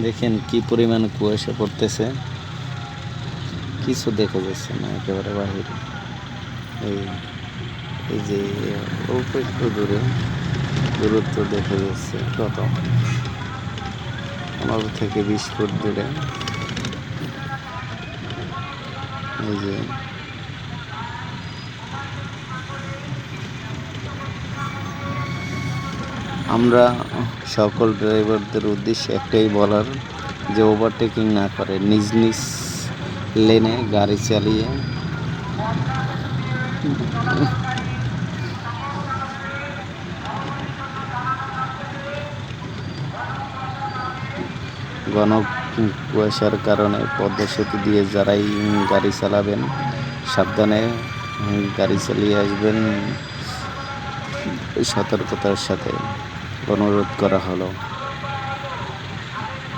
দেখেন কি পরিমাণ কুয়াশা পড়তেছে, কিছু দেখা যাচ্ছে না একেবারে বাহিরে। এই এই যে অল্প একটু দূরত্ব দেখা যাচ্ছে, কত 15 থেকে 20 ফুট দূরে। এই যে আমরা সকল ড্রাইভারদের উদ্দেশ্যে একটাই বলার, যে ওভারটেকিং না করে নিজ নিজ লেনে গাড়ি চালিয়ে ঘন কুয়াশার কারণে পদ্মা সেতু দিয়ে যারাই গাড়ি চালাবেন সাবধানে গাড়ি চালিয়ে আসবেন, সতর্কতার সাথে অনুরোধ করা হলো।